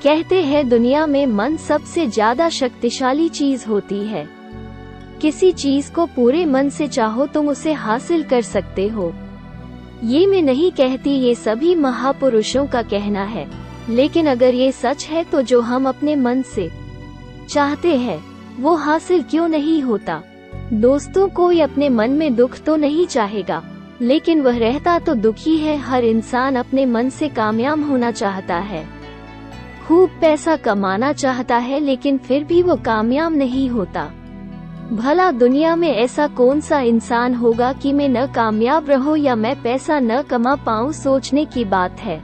कहते हैं दुनिया में मन सबसे ज्यादा शक्तिशाली चीज होती है। किसी चीज को पूरे मन से चाहो तुम उसे हासिल कर सकते हो। ये मैं नहीं कहती, ये सभी महापुरुषों का कहना है। लेकिन अगर ये सच है तो जो हम अपने मन से चाहते हैं वो हासिल क्यों नहीं होता। दोस्तों, कोई अपने मन में दुख तो नहीं चाहेगा, लेकिन वह रहता तो दुखी है। हर इंसान अपने मन से कामयाब होना चाहता है, खूब पैसा कमाना चाहता है, लेकिन फिर भी वो कामयाब नहीं होता। भला दुनिया में ऐसा कौन सा इंसान होगा कि मैं न कामयाब रहूं या मैं पैसा न कमा पाऊं। सोचने की बात है।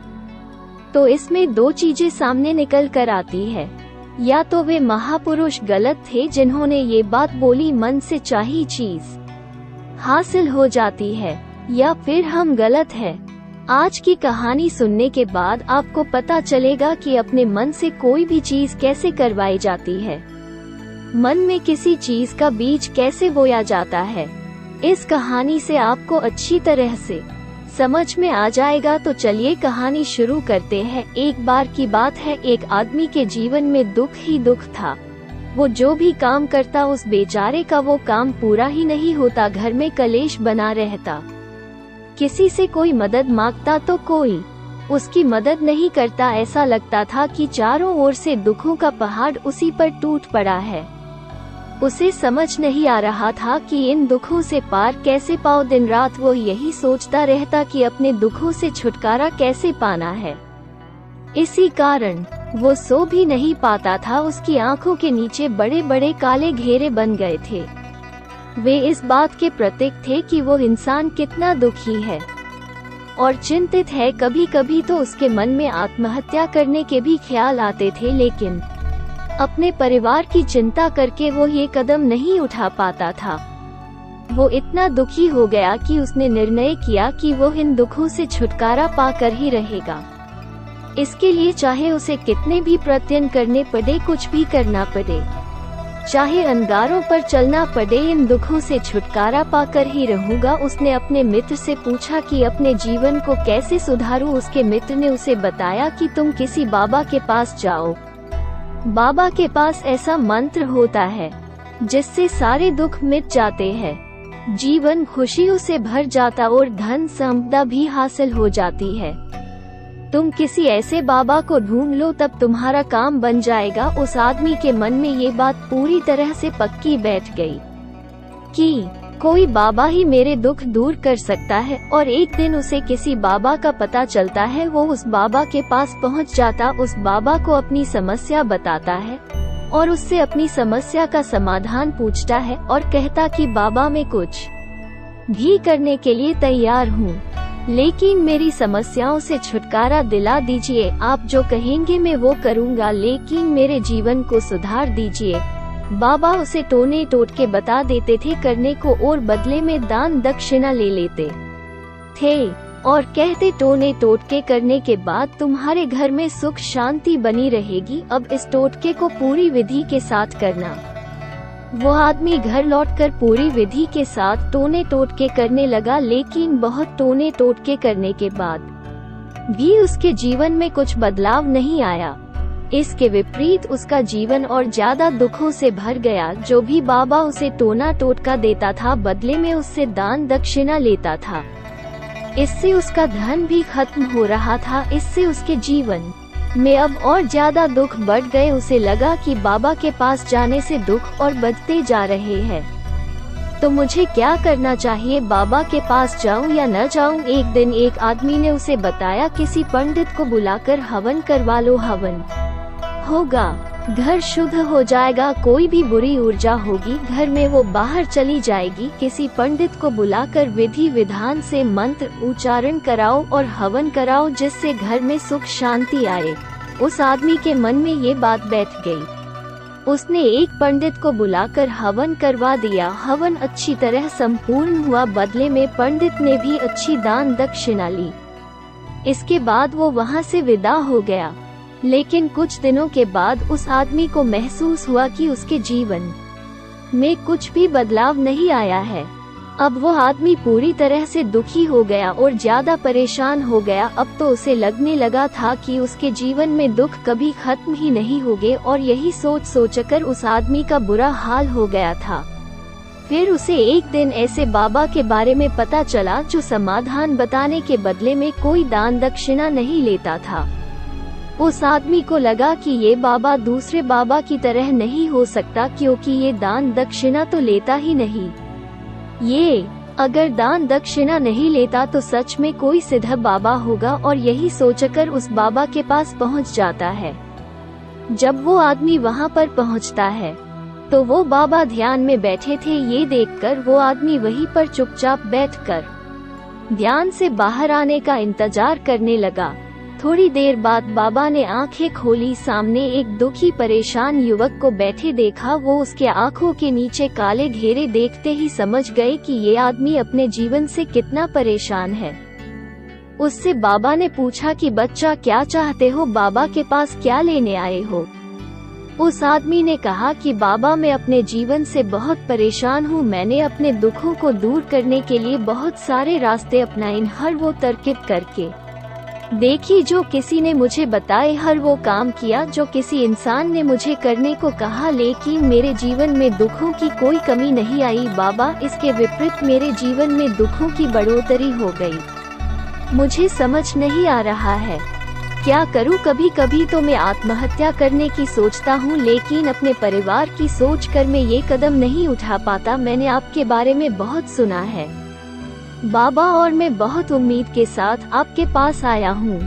तो इसमें दो चीजें सामने निकल कर आती है। या तो वे महापुरुष गलत थे जिन्होंने ये बात बोली मन से चाही चीज हासिल हो जाती है, या फिर हम गलत हैं। आज की कहानी सुनने के बाद आपको पता चलेगा कि अपने मन से कोई भी चीज कैसे करवाई जाती है, मन में किसी चीज का बीज कैसे बोया जाता है। इस कहानी से आपको अच्छी तरह से समझ में आ जाएगा। तो चलिए कहानी शुरू करते हैं। एक बार की बात है, एक आदमी के जीवन में दुख ही दुख था। वो जो भी काम करता उस बेचारे का वो काम पूरा ही नहीं होता। घर में कलेश बना रहता। किसी से कोई मदद मांगता तो कोई उसकी मदद नहीं करता। ऐसा लगता था कि चारों ओर से दुखों का पहाड़ उसी पर टूट पड़ा है। उसे समझ नहीं आ रहा था कि इन दुखों से पार कैसे पाओ। दिन रात वो यही सोचता रहता कि अपने दुखों से छुटकारा कैसे पाना है। इसी कारण वो सो भी नहीं पाता था। उसकी आंखों के नीचे बड़े बड़े काले घेरे बन गए थे। वे इस बात के प्रतीक थे कि वो इंसान कितना दुखी है और चिंतित है। कभी कभी तो उसके मन में आत्महत्या करने के भी ख्याल आते थे, लेकिन अपने परिवार की चिंता करके वो ये कदम नहीं उठा पाता था। वो इतना दुखी हो गया कि उसने निर्णय किया कि वो इन दुखों से छुटकारा पाकर ही रहेगा। इसके लिए चाहे उसे कितने भी प्रयत्न करने पड़े, कुछ भी करना पड़े, चाहे अंगारों पर चलना पड़े, इन दुखों से छुटकारा पाकर ही रहूंगा। उसने अपने मित्र से पूछा कि अपने जीवन को कैसे सुधारूं। उसके मित्र ने उसे बताया कि तुम किसी बाबा के पास जाओ। बाबा के पास ऐसा मंत्र होता है जिससे सारे दुख मिट जाते हैं, जीवन खुशियों से भर जाता और धन संपदा भी हासिल हो जाती है। तुम किसी ऐसे बाबा को ढूंढ लो, तब तुम्हारा काम बन जाएगा। उस आदमी के मन में ये बात पूरी तरह से पक्की बैठ गई कि कोई बाबा ही मेरे दुख दूर कर सकता है। और एक दिन उसे किसी बाबा का पता चलता है। वो उस बाबा के पास पहुंच जाता, उस बाबा को अपनी समस्या बताता है और उससे अपनी समस्या का समाधान पूछता है और कहता कि बाबा मैं कुछ भी करने के लिए तैयार हूँ, लेकिन मेरी समस्याओं से छुटकारा दिला दीजिए। आप जो कहेंगे मैं वो करूँगा, लेकिन मेरे जीवन को सुधार दीजिए। बाबा उसे टोने टोटके बता देते थे करने को और बदले में दान दक्षिणा ले लेते थे और कहते टोने टोटके करने के बाद तुम्हारे घर में सुख शांति बनी रहेगी। अब इस टोटके को पूरी विधि के साथ करना। वो आदमी घर लौटकर पूरी विधि के साथ टोने टोटके करने लगा, लेकिन बहुत टोने टोटके करने के बाद भी उसके जीवन में कुछ बदलाव नहीं आया। इसके विपरीत उसका जीवन और ज्यादा दुखों से भर गया। जो भी बाबा उसे टोना टोटका देता था, बदले में उससे दान दक्षिणा लेता था। इससे उसका धन भी खत्म हो रहा था। इससे उसके जीवन में अब और ज्यादा दुख बढ़ गए। उसे लगा कि बाबा के पास जाने से दुख और बढ़ते जा रहे हैं, तो मुझे क्या करना चाहिए, बाबा के पास जाऊं या न जाऊं। एक दिन एक आदमी ने उसे बताया किसी पंडित को बुलाकर हवन करवा लो, हवन होगा, घर शुद्ध हो जाएगा, कोई भी बुरी ऊर्जा होगी घर में वो बाहर चली जाएगी। किसी पंडित को बुलाकर विधि विधान से मंत्र उच्चारण कराओ और हवन कराओ, जिससे घर में सुख शांति आए। उस आदमी के मन में ये बात बैठ गई। उसने एक पंडित को बुलाकर हवन करवा दिया। हवन अच्छी तरह संपूर्ण हुआ, बदले में पंडित ने भी अच्छी दान दक्षिणा ली। इसके बाद वो वहाँ से विदा हो गया। लेकिन कुछ दिनों के बाद उस आदमी को महसूस हुआ कि उसके जीवन में कुछ भी बदलाव नहीं आया है। अब वो आदमी पूरी तरह से दुखी हो गया और ज्यादा परेशान हो गया। अब तो उसे लगने लगा था कि उसके जीवन में दुख कभी खत्म ही नहीं होंगे, और यही सोच सोचकर उस आदमी का बुरा हाल हो गया था। फिर उसे एक दिन ऐसे बाबा के बारे में पता चला जो समाधान बताने के बदले में कोई दान दक्षिणा नहीं लेता था। उस आदमी को लगा कि ये बाबा दूसरे बाबा की तरह नहीं हो सकता, क्योंकि ये दान दक्षिणा तो लेता ही नहीं। ये अगर दान दक्षिणा नहीं लेता तो सच में कोई सीधा बाबा होगा, और यही सोचकर उस बाबा के पास पहुंच जाता है। जब वो आदमी वहां पर पहुंचता है तो वो बाबा ध्यान में बैठे थे। ये देखकर वो आदमी वहीं पर चुपचाप बैठकर ध्यान से बाहर आने का इंतजार करने लगा। थोड़ी देर बाद बाबा ने आंखें खोली, सामने एक दुखी परेशान युवक को बैठे देखा। वो उसके आंखों के नीचे काले घेरे देखते ही समझ गए कि ये आदमी अपने जीवन से कितना परेशान है। उससे बाबा ने पूछा कि बच्चा क्या चाहते हो, बाबा के पास क्या लेने आए हो। उस आदमी ने कहा कि बाबा मैं अपने जीवन से बहुत परेशान हूँ। मैंने अपने दुखों को दूर करने के लिए बहुत सारे रास्ते अपनाए, हर वो तरकीब करके देखी जो किसी ने मुझे बताए, हर वो काम किया जो किसी इंसान ने मुझे करने को कहा, लेकिन मेरे जीवन में दुखों की कोई कमी नहीं आई बाबा। इसके विपरीत मेरे जीवन में दुखों की बढ़ोतरी हो गई। मुझे समझ नहीं आ रहा है क्या करूं। कभी कभी तो मैं आत्महत्या करने की सोचता हूं, लेकिन अपने परिवार की सोचकर मैं ये कदम नहीं उठा पाता। मैंने आपके बारे में बहुत सुना है बाबा, और मैं बहुत उम्मीद के साथ आपके पास आया हूँ।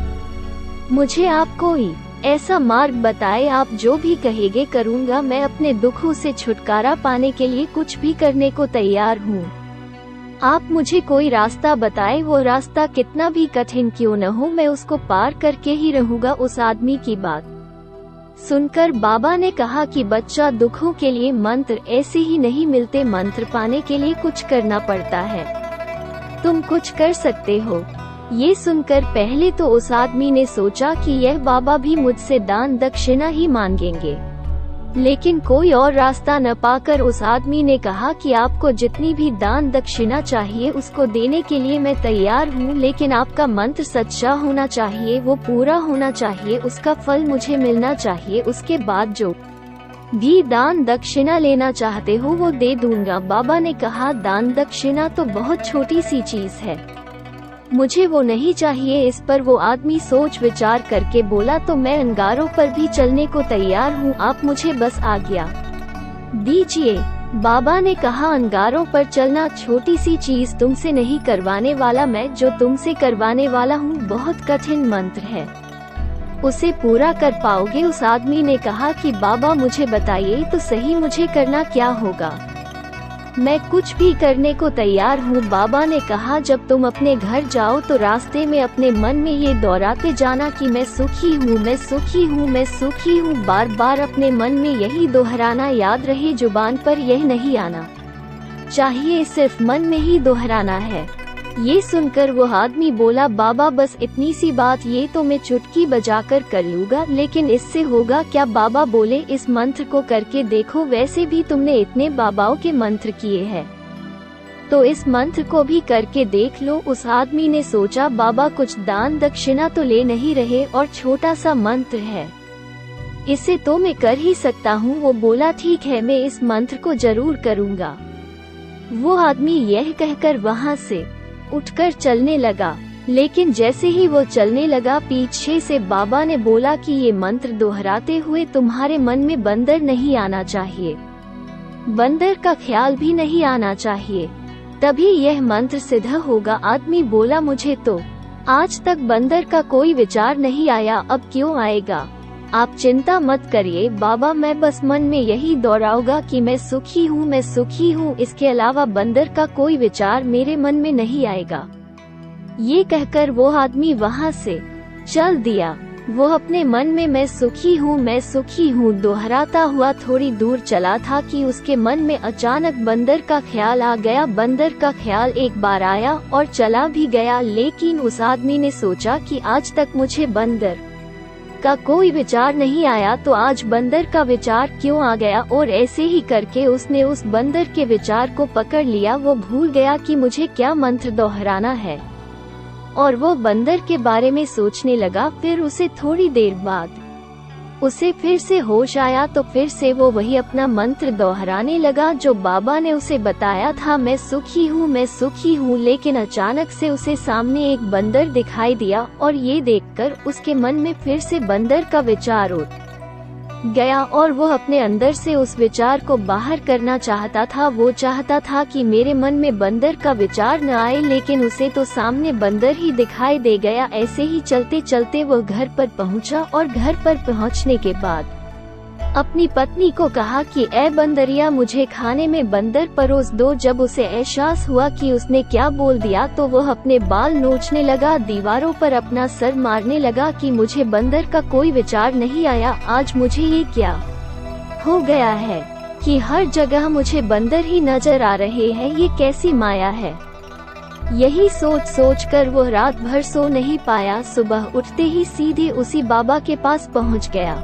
मुझे आप कोई ऐसा मार्ग बताए, आप जो भी कहेंगे करूँगा। मैं अपने दुखों से छुटकारा पाने के लिए कुछ भी करने को तैयार हूँ। आप मुझे कोई रास्ता बताए, वो रास्ता कितना भी कठिन क्यों न हो, मैं उसको पार करके ही रहूँगा। उस आदमी की बात सुनकर बाबा ने कहा कि बच्चा, दुखों के लिए मंत्र ऐसे ही नहीं मिलते, मंत्र पाने के लिए कुछ करना पड़ता है। तुम कुछ कर सकते हो। ये सुनकर पहले तो उस आदमी ने सोचा कि यह बाबा भी मुझसे दान दक्षिणा ही मांगेंगे, लेकिन कोई और रास्ता न पाकर उस आदमी ने कहा कि आपको जितनी भी दान दक्षिणा चाहिए उसको देने के लिए मैं तैयार हूँ, लेकिन आपका मंत्र सच्चा होना चाहिए, वो पूरा होना चाहिए, उसका फल मुझे मिलना चाहिए। उसके बाद जो भी दान दक्षिणा लेना चाहते हो वो दे दूंगा। बाबा ने कहा दान दक्षिणा तो बहुत छोटी सी चीज है, मुझे वो नहीं चाहिए। इस पर वो आदमी सोच विचार करके बोला, तो मैं अंगारों पर भी चलने को तैयार हूँ, आप मुझे बस आज्ञा दीजिए। बाबा ने कहा अंगारों पर चलना छोटी सी चीज तुमसे नहीं करवाने वाला मैं, जो तुमसे करवाने वाला हूँ बहुत कठिन मंत्र है, उसे पूरा कर पाओगे। उस आदमी ने कहा कि बाबा मुझे बताइए तो सही, मुझे करना क्या होगा, मैं कुछ भी करने को तैयार हूँ। बाबा ने कहा जब तुम अपने घर जाओ तो रास्ते में अपने मन में ये दोहराते जाना कि मैं सुखी हूँ, मैं सुखी हूँ, मैं सुखी हूँ। बार बार अपने मन में यही दोहराना, याद रहे जुबान पर यह नहीं आना चाहिए, सिर्फ मन में ही दोहराना है। ये सुनकर वो आदमी बोला बाबा बस इतनी सी बात, ये तो मैं चुटकी बजाकर कर लूँगा, लेकिन इससे होगा क्या। बाबा बोले इस मंत्र को करके देखो, वैसे भी तुमने इतने बाबाओं के मंत्र किए हैं तो इस मंत्र को भी करके देख लो। उस आदमी ने सोचा बाबा कुछ दान दक्षिणा तो ले नहीं रहे और छोटा सा मंत्र है, इसे तो मैं कर ही सकता हूँ। वो बोला ठीक है, मैं इस मंत्र को जरूर करूँगा। वो आदमी यह कहकर वहाँ से उठकर चलने लगा, लेकिन जैसे ही वो चलने लगा पीछे से बाबा ने बोला कि ये मंत्र दोहराते हुए तुम्हारे मन में बंदर नहीं आना चाहिए, बंदर का ख्याल भी नहीं आना चाहिए, तभी यह मंत्र सिद्ध होगा। आदमी बोला मुझे तो आज तक बंदर का कोई विचार नहीं आया, अब क्यों आएगा। आप चिंता मत करिए बाबा, मैं बस मन में यही दोहराऊंगा कि मैं सुखी हूँ, मैं सुखी हूँ, इसके अलावा बंदर का कोई विचार मेरे मन में नहीं आएगा। ये कहकर वो आदमी वहाँ से चल दिया। वो अपने मन में मैं सुखी हूँ, मैं सुखी हूँ दोहराता हुआ थोड़ी दूर चला था कि उसके मन में अचानक बंदर का ख्याल आ गया। बंदर का ख्याल एक बार आया और चला भी गया, लेकिन उस आदमी ने सोचा कि आज तक मुझे बंदर का कोई विचार नहीं आया तो आज बंदर का विचार क्यों आ गया, और ऐसे ही करके उसने उस बंदर के विचार को पकड़ लिया। वो भूल गया कि मुझे क्या मंत्र दोहराना है और वो बंदर के बारे में सोचने लगा। फिर उसे थोड़ी देर बाद उसे फिर से होश आया तो फिर से वो वही अपना मंत्र दोहराने लगा जो बाबा ने उसे बताया था, मैं सुखी हूँ, मैं सुखी हूँ। लेकिन अचानक से उसे सामने एक बंदर दिखाई दिया और ये देखकर उसके मन में फिर से बंदर का विचार उठ गया और वो अपने अंदर से उस विचार को बाहर करना चाहता था। वो चाहता था कि मेरे मन में बंदर का विचार न आए, लेकिन उसे तो सामने बंदर ही दिखाई दे गया। ऐसे ही चलते चलते वो घर पर पहुंचा और घर पर पहुंचने के बाद अपनी पत्नी को कहा कि ए बंदरिया, मुझे खाने में बंदर परोस दो। जब उसे एहसास हुआ कि उसने क्या बोल दिया तो वह अपने बाल नोचने लगा, दीवारों पर अपना सर मारने लगा कि मुझे बंदर का कोई विचार नहीं आया। आज मुझे ये क्या हो गया है कि हर जगह मुझे बंदर ही नजर आ रहे हैं, ये कैसी माया है। यही सोच सोच कर वो रात भर सो नहीं पाया। सुबह उठते ही सीधे उसी बाबा के पास पहुंच गया।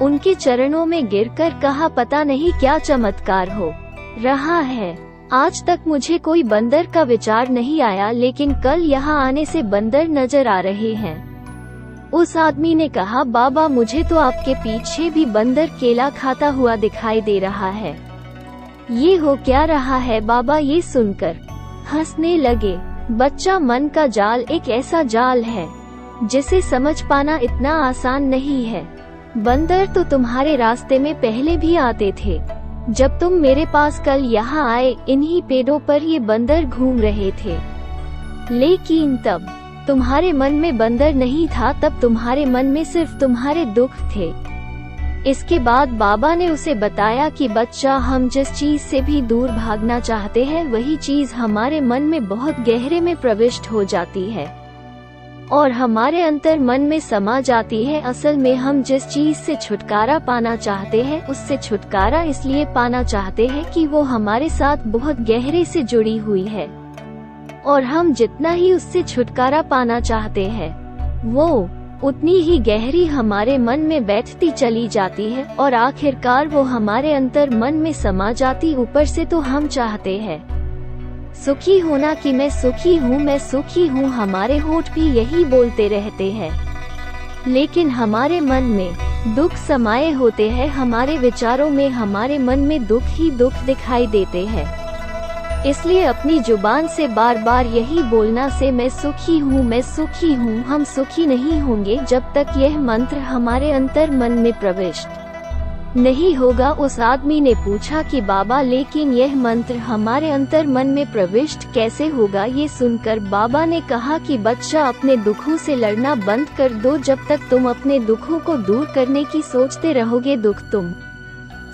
उनके चरणों में गिरकर कहा, पता नहीं क्या चमत्कार हो रहा है, आज तक मुझे कोई बंदर का विचार नहीं आया, लेकिन कल यहाँ आने से बंदर नजर आ रहे हैं। उस आदमी ने कहा, बाबा मुझे तो आपके पीछे भी बंदर केला खाता हुआ दिखाई दे रहा है, ये हो क्या रहा है। बाबा ये सुनकर हंसने लगे। बच्चा, मन का जाल एक ऐसा जाल है जिसे समझ पाना इतना आसान नहीं है। बंदर तो तुम्हारे रास्ते में पहले भी आते थे। जब तुम मेरे पास कल यहाँ आए, इन्हीं पेड़ों पर ये बंदर घूम रहे थे, लेकिन तब तुम्हारे मन में बंदर नहीं था, तब तुम्हारे मन में सिर्फ तुम्हारे दुख थे। इसके बाद बाबा ने उसे बताया कि बच्चा, हम जिस चीज से भी दूर भागना चाहते हैं वही चीज हमारे मन में बहुत गहरे में प्रविष्ट हो जाती है और हमारे अंतर मन में समा जाती है। असल में हम जिस चीज से छुटकारा पाना चाहते हैं उससे छुटकारा इसलिए पाना चाहते हैं कि वो हमारे साथ बहुत गहरे से जुड़ी हुई है, और हम जितना ही उससे छुटकारा पाना चाहते हैं वो उतनी ही गहरी हमारे मन में बैठती चली जाती है और आखिरकार वो हमारे अंतर मन में समा जाती। ऊपर से तो हम चाहते हैं सुखी होना कि मैं सुखी हूँ, मैं सुखी हूँ, हमारे होठ भी यही बोलते रहते हैं, लेकिन हमारे मन में दुख समाये होते हैं। हमारे विचारों में हमारे मन में दुख ही दुख दिखाई देते हैं। इसलिए अपनी जुबान से बार बार यही बोलना से मैं सुखी हूँ, मैं सुखी हूँ। हम सुखी नहीं होंगे जब तक यह मंत्र हमारे अंतर मन में प्रविष्ट नहीं होगा। उस आदमी ने पूछा कि बाबा, लेकिन यह मंत्र हमारे अंतर मन में प्रविष्ट कैसे होगा। ये सुनकर बाबा ने कहा कि बच्चा, अपने दुखों से लड़ना बंद कर दो। जब तक तुम अपने दुखों को दूर करने की सोचते रहोगे, दुख तुम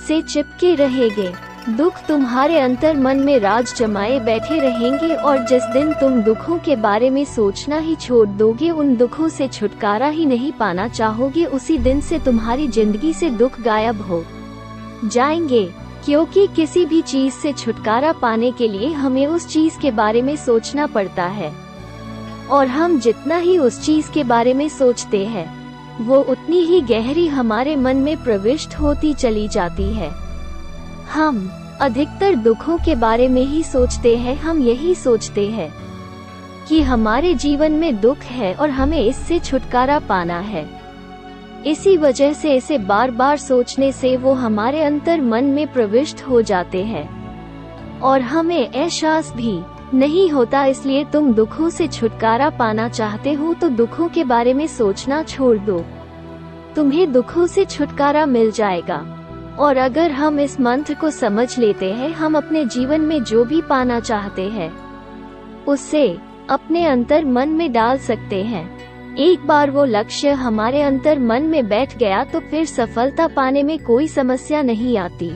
से चिपके रहेंगे, दुख तुम्हारे अंतर मन में राज जमाए बैठे रहेंगे, और जिस दिन तुम दुखों के बारे में सोचना ही छोड़ दोगे, उन दुखों से छुटकारा ही नहीं पाना चाहोगे, उसी दिन से तुम्हारी जिंदगी से दुख गायब हो जाएंगे। क्योंकि किसी भी चीज से छुटकारा पाने के लिए हमें उस चीज के बारे में सोचना पड़ता है, और हम जितना ही उस चीज के बारे में सोचते हैं वो उतनी ही गहरी हमारे मन में प्रविष्ट होती चली जाती है। हम अधिकतर दुखों के बारे में ही सोचते हैं। हम यही सोचते हैं कि हमारे जीवन में दुख है और हमें इससे छुटकारा पाना है। इसी वजह से इसे बार बार सोचने से वो हमारे अंतर मन में प्रविष्ट हो जाते हैं और हमें एहसास भी नहीं होता। इसलिए तुम दुखों से छुटकारा पाना चाहते हो तो दुखों के बारे में सोचना छोड़ दो, तुम्हें दुखों से छुटकारा मिल जाएगा। और अगर हम इस मंत्र को समझ लेते हैं, हम अपने जीवन में जो भी पाना चाहते हैं उसे अपने अंतर मन में डाल सकते हैं। एक बार वो लक्ष्य हमारे अंतर मन में बैठ गया तो फिर सफलता पाने में कोई समस्या नहीं आती।